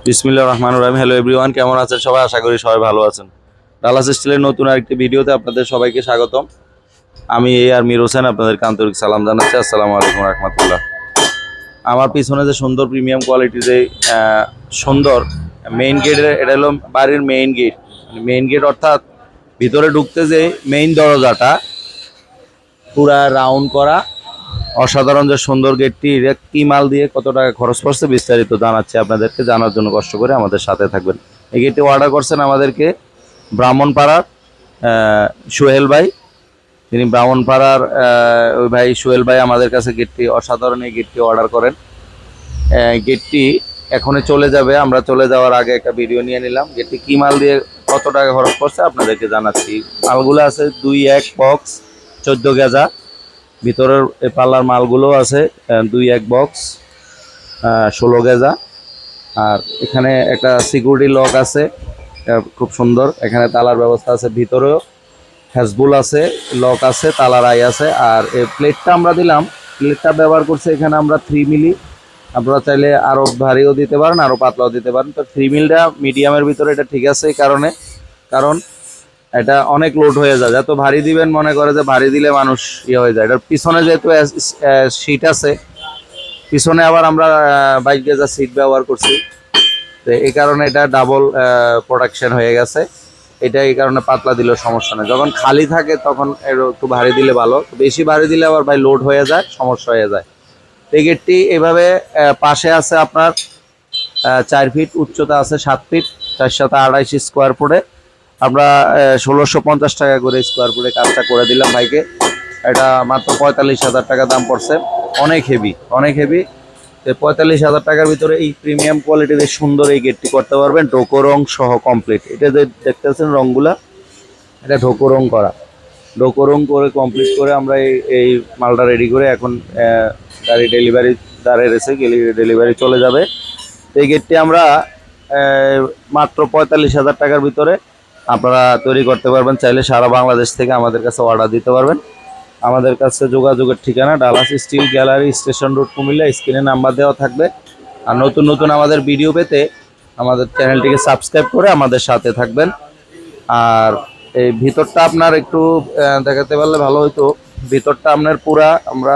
বিসমিল্লাহির রহমানির রহিম। Hello everyone, কেমন আছেন সবাই? আশা করি সবাই ভালো আছেন। ডালাস স্টিলের নতুন আরেকটি ভিডিওতে আপনাদের সবাইকে স্বাগতম। আমি আর মির হোসেন আপনাদেরকে আন্তরিক সালাম জানাচ্ছি। আসসালামু আলাইকুম রহমতুল্লাহ। আমার পিছনে যে সুন্দর প্রিমিয়াম কোয়ালিটির যে সুন্দর মেইন গেটের, এটা হলো বাড়ির মেইন গেট। মেইন গেট অর্থাৎ ভিতরে ঢুকতে যে মেইন দরজাটা পুরা রাউন্ড করা অসাধারণ যে সুন্দর গেটটি, এটা কি মাল দিয়ে কত টাকা খরচ পড়ছে বিস্তারিত জানাচ্ছি আপনাদেরকে। জানার জন্য কষ্ট করে আমাদের সাথে থাকবেন। এই গেটটি অর্ডার করছেন আমাদেরকে ব্রাহ্মণপাড়ার সোহেল ভাই। তিনি ব্রাহ্মণপাড়ার ওই ভাই সোহেল ভাই আমাদের কাছে গেটটি অসাধারণ এই গেটটি অর্ডার করেন। গেটটি এখনই চলে যাবে, আমরা চলে যাওয়ার আগে একটা ভিডিও নিয়ে নিলাম। গেটটি কি মাল দিয়ে কত টাকা খরচ পড়ছে আপনাদেরকে জানাচ্ছি। মালগুলো আছে 2-1 বক্স 14 গেজা। ভিতরের এই পাল্লার মালগুলো আছে 2-1 বক্স 16 গেজা। আর এখানে একটা সিকিউরিটি লক আছে, খুব সুন্দর। এখানে তালার ব্যবস্থা আছে, ভিতরেও হ্যাজবুল আছে, লক আছে, তালার আই আছে। আর এই প্লেটটা আমরা দিলাম, প্লেটটা ব্যবহার করছে এখানে আমরা 3 মিলি। আপনারা চাইলে আরও ভারীও দিতে পারেন, আরও পাতলাও দিতে পারেন। তো 3 মিলটা মিডিয়ামের ভিতরে এটা ঠিক আছে এই কারণ এটা অনেক লোড হয়ে যায়। যত ভারী দিবেন মনে করে যে ভারী দিলে মানুষ হয়ে যায়। এটার পিছনে যেহেতু সিট আছে, পিছনে আবার আমরা 22 গেজা সিট ব্যবহার করছি, তো এই কারণে এটা ডাবল প্রোডাকশন হয়ে গেছে। এটা এই কারণে পাতলা দিলেও সমস্যা নেই। যখন খালি থাকে তখন একটু ভারী দিলে ভালো, বেশি ভারী দিলে আবার ভাই লোড হয়ে যায়, সমস্যা হয়ে যায়। এই গেটটি এভাবে পাশে আছে আপনার 4 ফিট, উচ্চতা আছে 7 ফিট, 428 স্কোয়ার ফুটে। আমরা 1650 টাকা করে স্কোয়ার ফুটে কাজটা করে দিলাম ভাইকে। এটা মাত্র 45,000 টাকা দাম পড়ছে। অনেক হেভি, অনেক হেভি। 45,000 টাকার ভিতরে এই প্রিমিয়াম কোয়ালিটির সুন্দর এই গেটটি করতে পারবেন, ঢোকো রং সহ কমপ্লিট। এটা যে দেখতেছেন রংগুলা, এটা ঢোকো রং করা। ঢোকো রং করে কমপ্লিট করে আমরা এই মালটা রেডি করে এখন গাড়ি ডেলিভারি দাঁড়িয়ে রয়েছে, ডেলিভারি চলে যাবে। এই গেটটি আমরা মাত্র 45,000 টাকার ভিতরে আপনারা তৈরি করতে পারবেন। চাইলে সারা বাংলাদেশ থেকে আমাদের কাছে অর্ডার দিতে পারবেন। আমাদের কাছে যোগাযোগের ঠিকানা Dallas steel gallery, station road, Comilla. স্ক্রিনে নাম্বার দেওয়া থাকবে। আর নতুন নতুন আমাদের ভিডিও পেতে আমাদের চ্যানেলটিকে সাবস্ক্রাইব করে আমাদের সাথে থাকবেন। আর এই ভিতরটা আপনার একটু দেখাতে পারলে ভালো হতো। ভিতরটা আপনার পুরা আমরা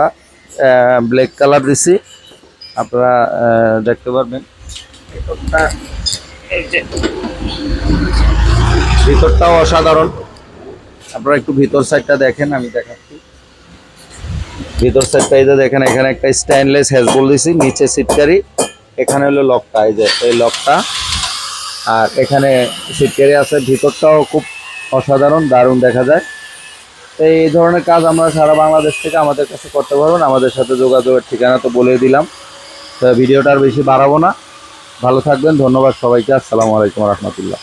ব্ল্যাক কালার দিছি, আপনারা দেখতে পারবেন। ভিতরটাও অসাধারণ। আপনারা একটু ভিতর সাইডটা দেখেন, আমি দেখাচ্ছি। ভিতর সাইডটা এই যে দেখেন, এখানে একটা স্টেনলেস হ্যাজবল দিছি, নিচে সিটকারি, এখানে হলো লকটা, এই যে এই লকটা, আর এখানে সিটকারি আছে। ভিতরটাও খুব অসাধারণ, দারুণ দেখা যায়। এই ধরনের কাজ আমরা সারা বাংলাদেশ থেকে আমাদের কাছে করতে পারবেন। আমাদের সাথে যোগাযোগের ঠিকানা তো বলে দিলাম, তো ভিডিওটা আর বেশি বাড়াবো না। ভালো থাকবেন, ধন্যবাদ সবাইকে। আসসালামু আলাইকুম রহমতুল্লাহ।